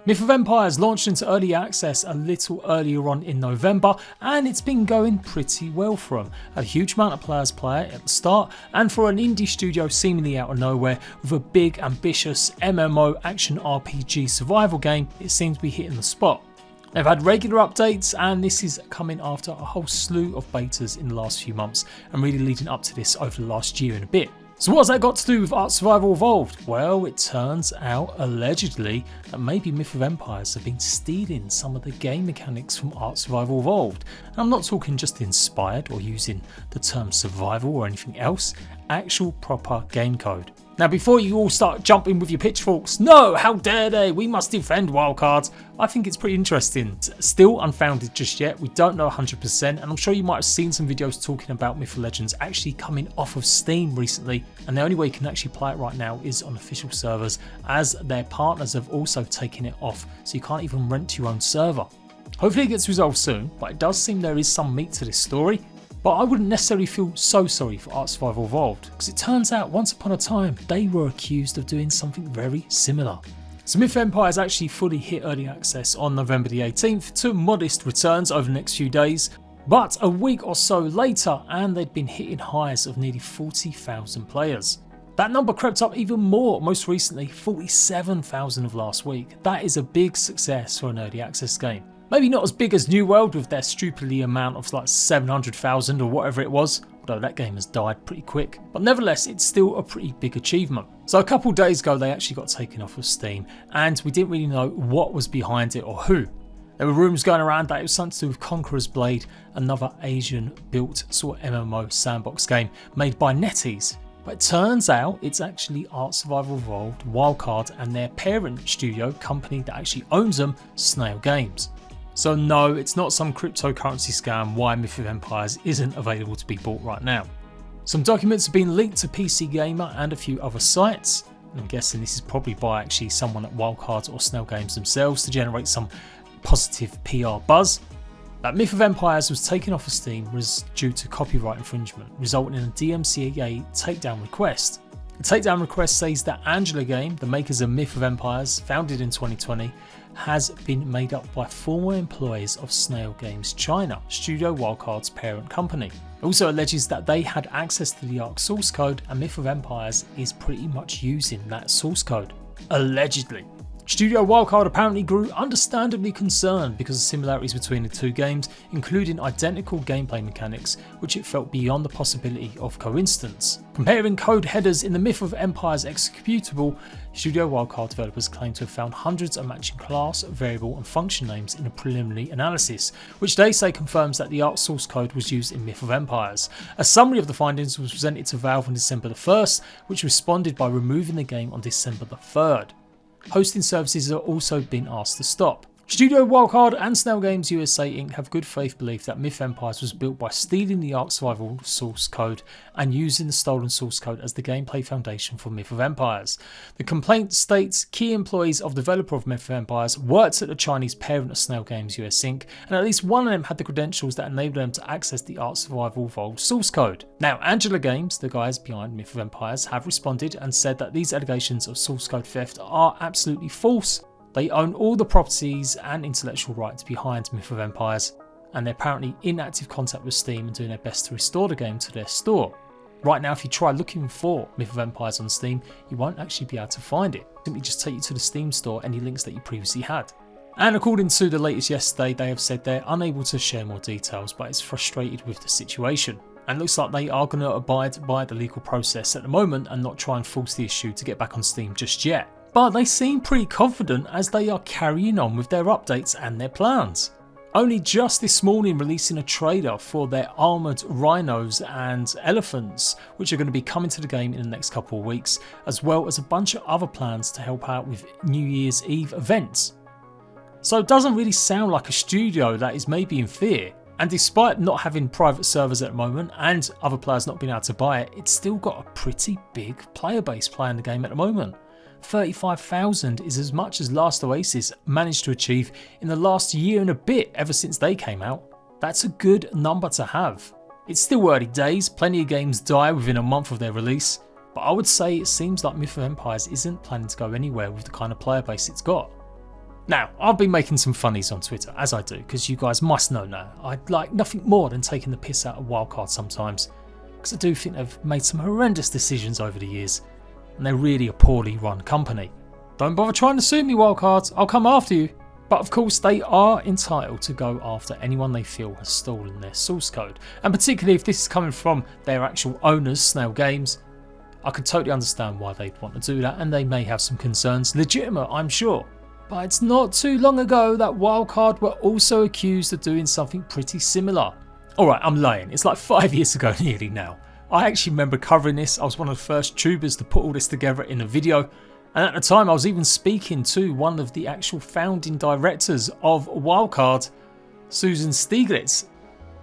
Myth of Empires launched into early access a little earlier on in November, and it's been going pretty well for them. A huge amount of players play it at the start, and for an indie studio seemingly out of nowhere with a big ambitious MMO action RPG survival game, it seems to be hitting the spot. They've had regular updates, and this is coming after a whole slew of betas in the last few months and really leading up to this over the last year and a bit. So what's that got to do with ARK Survival Evolved? Well, it turns out, allegedly, that maybe Myth of Empires have been stealing some of the game mechanics from ARK Survival Evolved. And I'm not talking just inspired or using the term survival or anything else, actual proper game code. Now before you all start jumping with your pitchforks, no, how dare they, we must defend wildcards, I think it's pretty interesting. Still unfounded just yet, we don't know 100%, and I'm sure you might have seen some videos talking about Myth of Legends actually coming off of Steam recently, and the only way you can actually play it right now is on official servers, as their partners have also taken it off, so you can't even rent your own server. Hopefully it gets resolved soon, but it does seem there is some meat to this story. But I wouldn't necessarily feel so sorry for ARK Survival Evolved, because it turns out once upon a time they were accused of doing something very similar. So Myth of Empires actually fully hit early access on November the 18th to modest returns over the next few days, but a week or so later and they'd been hitting highs of nearly 40,000 players. That number crept up even more, most recently 47,000 of last week. That is a big success for an early access game. Maybe not as big as New World with their stupidly amount of like 700,000 or whatever it was, although that game has died pretty quick, but nevertheless it's still a pretty big achievement. So a couple days ago they actually got taken off of Steam, and we didn't really know what was behind it or who. There were rumours going around that it was something to do with Conqueror's Blade, another Asian built sort of MMO sandbox game made by NetEase. But it turns out it's actually ARK Survival Evolved, Wildcard and their parent studio company that actually owns them, SNAIL Games. So no, it's not some cryptocurrency scam why Myth of Empires isn't available to be bought right now. Some documents have been leaked to PC Gamer and a few other sites. I'm guessing this is probably by actually someone at Wildcard or SNAIL Games themselves to generate some positive PR buzz. That Myth of Empires was taken off of Steam was due to copyright infringement, resulting in a DMCA takedown request. The takedown request says that Angela Game, the makers of Myth of Empires, founded in 2020, has been made up by former employees of SNAIL Games China, Studio Wildcard's parent company. It also alleges that they had access to the ARK source code, and Myth of Empires is pretty much using that source code. Allegedly. Studio Wildcard apparently grew understandably concerned because of similarities between the two games, including identical gameplay mechanics, which it felt beyond the possibility of coincidence. Comparing code headers in the Myth of Empires executable, Studio Wildcard developers claim to have found hundreds of matching class, variable and function names in a preliminary analysis, which they say confirms that the ARK source code was used in Myth of Empires. A summary of the findings was presented to Valve on December the 1st, which responded by removing the game on December the 3rd. Hosting services have also been asked to stop. Studio Wildcard and SNAIL Games USA Inc. have good faith belief that Myth of Empires was built by stealing the ARK Survival source code and using the stolen source code as the gameplay foundation for Myth of Empires. The complaint states key employees of the developer of Myth of Empires worked at the Chinese parent of SNAIL Games US Inc. and at least one of them had the credentials that enabled them to access the ARK Survival Evolved source code. Now Angela Games, the guys behind Myth of Empires, have responded and said that these allegations of source code theft are absolutely false. They own all the properties and intellectual rights behind Myth of Empires, and they're apparently in active contact with Steam and doing their best to restore the game to their store. Right now, if you try looking for Myth of Empires on Steam, you won't actually be able to find it. Simply just take you to the Steam store, any links that you previously had. And according to the latest yesterday, they have said they're unable to share more details, but it's frustrated with the situation. And looks like they are going to abide by the legal process at the moment and not try and force the issue to get back on Steam just yet. But they seem pretty confident as they are carrying on with their updates and their plans. Only just this morning releasing a trailer for their armoured rhinos and elephants, which are going to be coming to the game in the next couple of weeks, as well as a bunch of other plans to help out with New Year's Eve events. So it doesn't really sound like a studio that is maybe in fear. And despite not having private servers at the moment and other players not being able to buy it, it's still got a pretty big player base playing the game at the moment. 35,000 is as much as Last Oasis managed to achieve in the last year and a bit ever since they came out. That's a good number to have. It's still early days, plenty of games die within a month of their release, but I would say it seems like Myth of Empires isn't planning to go anywhere with the kind of player base it's got. Now, I've been making some funnies on Twitter, as I do, because you guys must know now, I'd like nothing more than taking the piss out of wildcard sometimes, because I do think they've made some horrendous decisions over the years, and they're really a poorly run company. Don't bother trying to sue me, wildcards, I'll come after you. But of course they are entitled to go after anyone they feel has stolen their source code, and particularly if this is coming from their actual owners, SNAIL Games, I could totally understand why they'd want to do that, and they may have some concerns, legitimate I'm sure. But it's not too long ago that wildcard were also accused of doing something pretty similar. Alright, I'm lying, it's like 5 years ago nearly now. I actually remember covering this. I was one of the first tubers to put all this together in a video, and at the time I was even speaking to one of the actual founding directors of wildcard, Susan Stieglitz.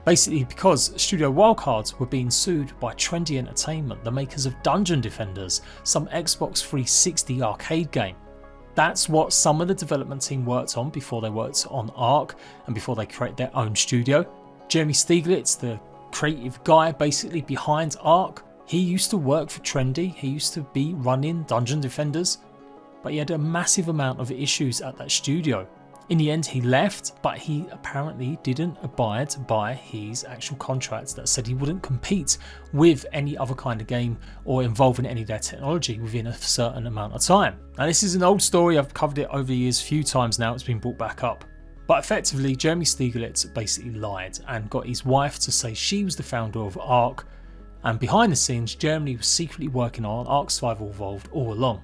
Basically because Studio Wildcards were being sued by Trendy Entertainment, the makers of Dungeon Defenders, some Xbox 360 arcade game. That's what some of the development team worked on before they worked on ARK and before they created their own studio. Jeremy Stieglitz, the creative guy basically behind ARK, he used to work for Trendy, he used to be running Dungeon Defenders, but he had a massive amount of issues at that studio. In the end he left, but he apparently didn't abide by his actual contracts that said he wouldn't compete with any other kind of game or involve in any of their technology within a certain amount of time. Now this is an old story, I've covered it over the years a few times now, it's been brought back up. But effectively Jeremy Stieglitz basically lied and got his wife to say she was the founder of ARK, and behind the scenes Jeremy was secretly working on ARK Survival Evolved all along.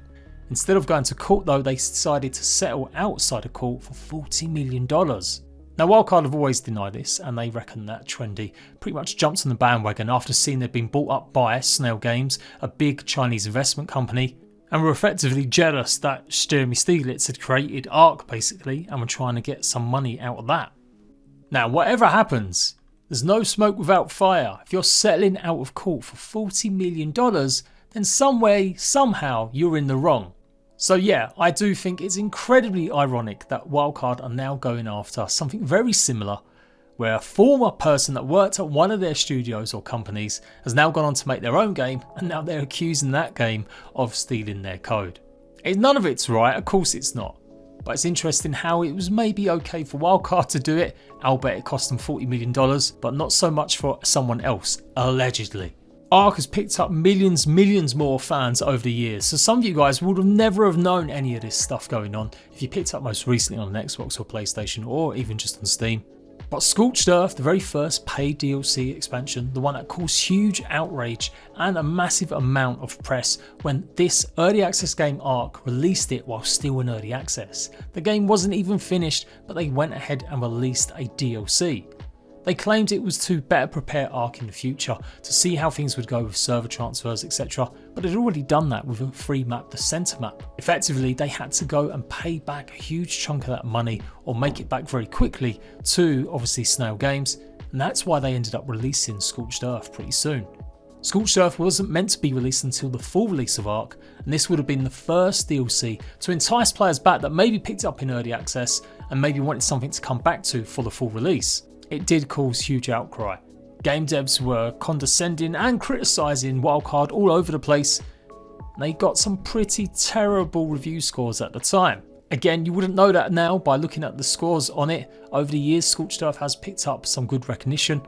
Instead of going to court though, they decided to settle outside of court for $40 million. Now wildcard have always denied this, and they reckon that Trendy pretty much jumped on the bandwagon after seeing they'd been bought up by SNAIL Games, a big Chinese investment company, and were effectively jealous that Jeremy Stieglitz had created ARK basically and were trying to get some money out of that. Now whatever happens, there's no smoke without fire. If you're settling out of court for $40 million, then some way, somehow you're in the wrong. So yeah, I do think it's incredibly ironic that wildcard are now going after something very similar, where a former person that worked at one of their studios or companies has now gone on to make their own game, and now they're accusing that game of stealing their code. None of it's right, of course it's not. But it's interesting how it was maybe okay for wildcard to do it, albeit it cost them $40 million, but not so much for someone else, allegedly. ARK has picked up millions more fans over the years, so some of you guys would have never have known any of this stuff going on if you picked up most recently on an Xbox or PlayStation, or even just on Steam. But Scorched Earth, the very first paid DLC expansion, the one that caused huge outrage and a massive amount of press when this early access game ARK released it while still in early access. The game wasn't even finished, but they went ahead and released a DLC. They claimed it was to better prepare ARK in the future, to see how things would go with server transfers, etc, but they'd already done that with a free map, the centre map. Effectively, they had to go and pay back a huge chunk of that money, or make it back very quickly, to obviously SNAIL Games, and that's why they ended up releasing Scorched Earth pretty soon. Scorched Earth wasn't meant to be released until the full release of ARK, and this would have been the first DLC to entice players back that maybe picked up in early access and maybe wanted something to come back to for the full release. It did cause huge outcry. Game devs were condescending and criticising wildcard all over the place. They got some pretty terrible review scores at the time. Again, you wouldn't know that now by looking at the scores on it. Over the years, Scorched Earth has picked up some good recognition,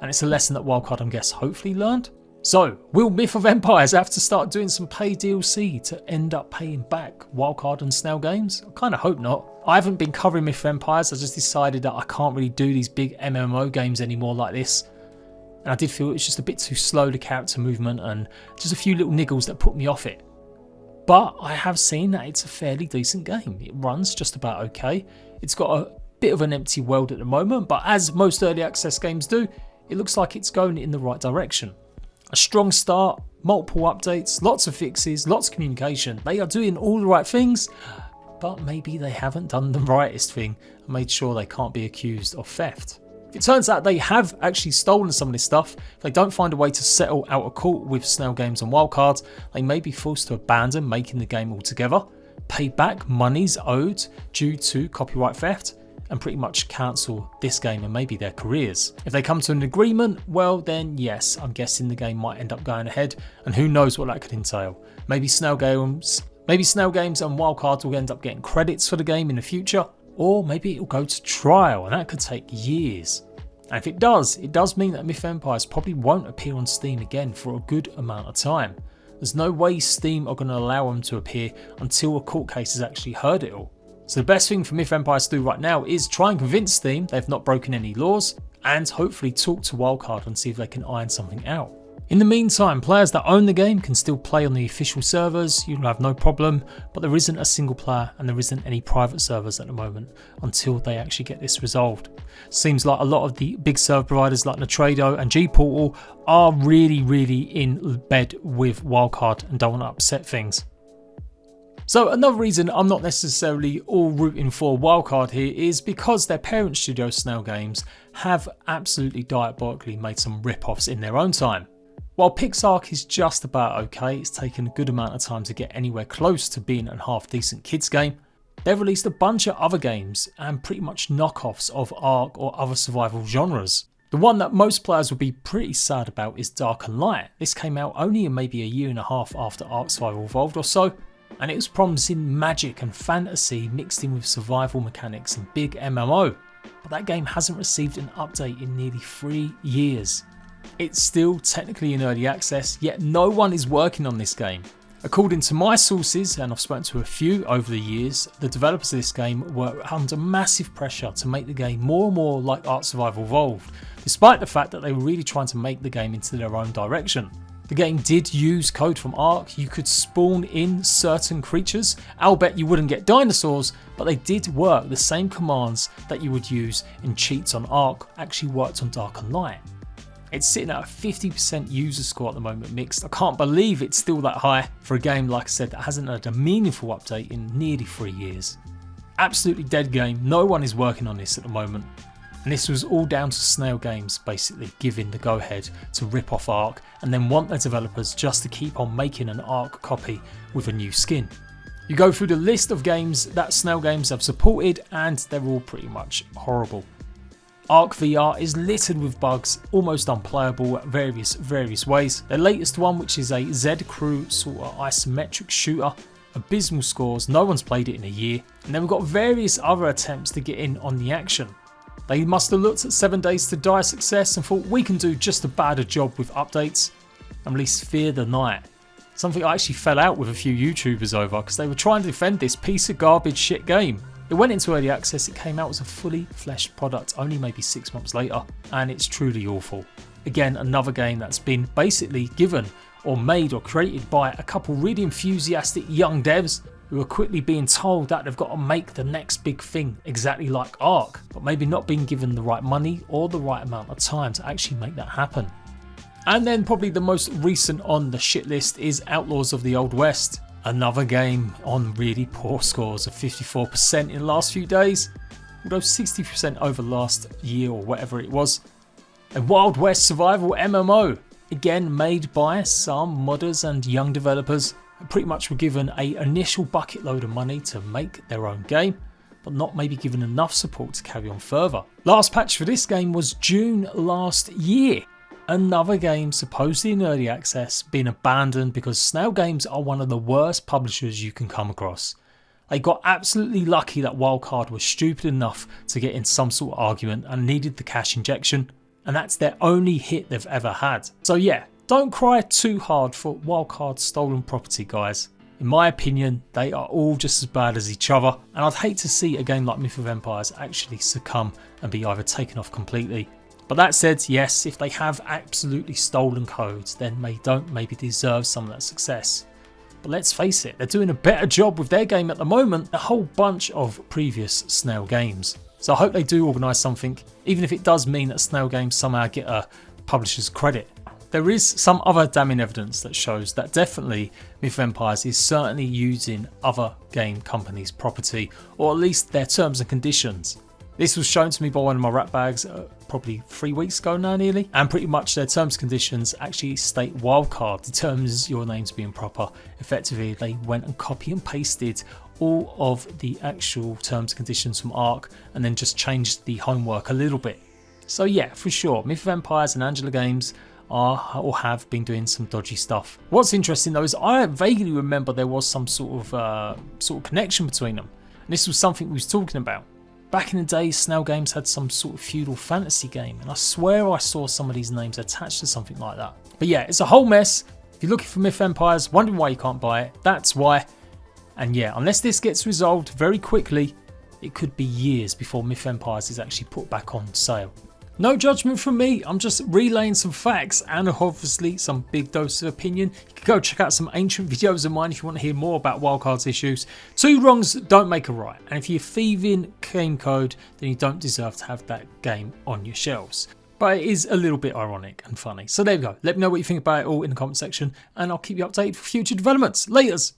and it's a lesson that wildcard, I guess, hopefully learned. So, will Myth of Empires have to start doing some paid DLC to end up paying back wildcard and SNAIL Games? I kind of hope not. I haven't been covering Myth of Empires, I just decided that I can't really do these big MMO games anymore like this. And I did feel it was just a bit too slow, the character movement, and just a few little niggles that put me off it. But I have seen that it's a fairly decent game. It runs just about okay. It's got a bit of an empty world at the moment, but as most early access games do, it looks like it's going in the right direction. A strong start, multiple updates, lots of fixes, lots of communication. They are doing all the right things, but maybe they haven't done the rightest thing and made sure they can't be accused of theft. If it turns out they have actually stolen some of this stuff, if they don't find a way to settle out of court with SNAIL Games and wildcard, they may be forced to abandon making the game altogether, pay back monies owed due to copyright theft, and pretty much cancel this game and maybe their careers. If they come to an agreement, well then yes, I'm guessing the game might end up going ahead, and who knows what that could entail. Maybe SNAIL Games Maybe Snail Games and Wildcard will end up getting credits for the game in the future, or maybe it'll go to trial and that could take years. And if it does mean that Myth of Empires probably won't appear on Steam again for a good amount of time. There's no way Steam are going to allow them to appear until a court case has actually heard it all. So the best thing for Myth of Empires to do right now is try and convince Steam they've not broken any laws, and hopefully talk to Wildcard and see if they can iron something out. In the meantime, players that own the game can still play on the official servers, you'll have no problem, but there isn't a single player and there isn't any private servers at the moment until they actually get this resolved. Seems like a lot of the big server providers like Nitrado and G-Portal are really in bed with Wildcard and don't want to upset things. So another reason I'm not necessarily all rooting for Wildcard here is because their parent studio Snail Games have absolutely diabolically made some rip-offs in their own time. While PixARK is just about okay, it's taken a good amount of time to get anywhere close to being a half decent kids game, they've released a bunch of other games and pretty much knockoffs of ARK or other survival genres. The one that most players will be pretty sad about is Dark and Light. This came out only in maybe a year and a half after ARK Survival Evolved or so, and it was promising magic and fantasy mixed in with survival mechanics and big MMO. But that game hasn't received an update in nearly 3 years. It's still technically in early access, yet no one is working on this game. According to my sources, and I've spoken to a few over the years, the developers of this game were under massive pressure to make the game more and more like ARK Survival Evolved, despite the fact that they were really trying to make the game into their own direction. The game did use code from ARK. You could spawn in certain creatures. I'll bet you wouldn't get dinosaurs, but they did work. The same commands that you would use in cheats on ARK actually worked on Dark and Light. It's sitting at a 50% user score at the moment mixed. I can't believe it's still that high for a game, like I said, that hasn't had a meaningful update in nearly 3 years. Absolutely dead game. No one is working on this at the moment. And this was all down to Snail Games basically giving the go ahead to rip off ARK and then want their developers just to keep on making an ARK copy with a new skin. You go through the list of games that Snail Games have supported and they're all pretty much horrible. ARK VR is littered with bugs, almost unplayable at various ways. Their latest one, which is a Z Crew sort of isometric shooter, abysmal scores, no one's played it in a year. And then we've got various other attempts to get in on the action. They must have looked at 7 Days to Die success and thought we can do just about a job with updates and release Fear the Night. Something I actually fell out with a few YouTubers over because they were trying to defend this piece of garbage shit game. It went into early access, it came out as a fully fleshed product only maybe 6 months later, and it's truly awful. Again, another game that's been basically given or made or created by a couple really enthusiastic young devs who are quickly being told that they've got to make the next big thing exactly like ARK, but maybe not being given the right money or the right amount of time to actually make that happen. And then probably the most recent on the shit list is Outlaws of the Old West. Another game on really poor scores of 54% in the last few days, although 60% over last year or whatever it was. A Wild West survival MMO, again made by some modders and young developers who pretty much were given an initial bucket load of money to make their own game, but not maybe given enough support to carry on further. Last patch for this game was June last year. Another game supposedly in early access being abandoned because Snail Games are one of the worst publishers you can come across. They got absolutely lucky that Wildcard was stupid enough to get in some sort of argument and needed the cash injection, and that's their only hit they've ever had. So yeah, don't cry too hard for Wildcard's stolen property, guys. In my opinion, they are all just as bad as each other, and I'd hate to see a game like Myth of Empires actually succumb and be either taken off completely. But that said, yes, if they have absolutely stolen codes, then they don't maybe deserve some of that success. But let's face it, they're doing a better job with their game at the moment than a whole bunch of previous Snail games. So I hope they do organise something, even if it does mean that Snail Games somehow get a publisher's credit. There is some other damning evidence that shows that definitely Myth of Empires is certainly using other game companies' property, or at least their terms and conditions. This was shown to me by one of my rat bags probably 3 weeks ago now nearly, and pretty much their terms and conditions actually state Wildcard determines your names being proper. Effectively they went and copy and pasted all of the actual terms and conditions from ARK and then just changed the homework a little bit. So yeah, for sure, Myth of Empires and Angela Games are or have been doing some dodgy stuff. What's interesting though is I vaguely remember there was some sort of connection between them. And this was something we was talking about. Back in the day, SNAIL Games had some sort of feudal fantasy game, and I swear I saw some of these names attached to something like that. But yeah, it's a whole mess. If you're looking for Myth Empires, wondering why you can't buy it, that's why. And yeah, unless this gets resolved very quickly, it could be years before Myth Empires is actually put back on sale. No judgment from me, I'm just relaying some facts and obviously some big dose of opinion. You can go check out some ancient videos of mine if you want to hear more about wildcards issues. 2 wrongs don't make a right, and if you're thieving game code, then you don't deserve to have that game on your shelves. But it is a little bit ironic and funny. So there we go, let me know what you think about it all in the comment section, and I'll keep you updated for future developments. Laters!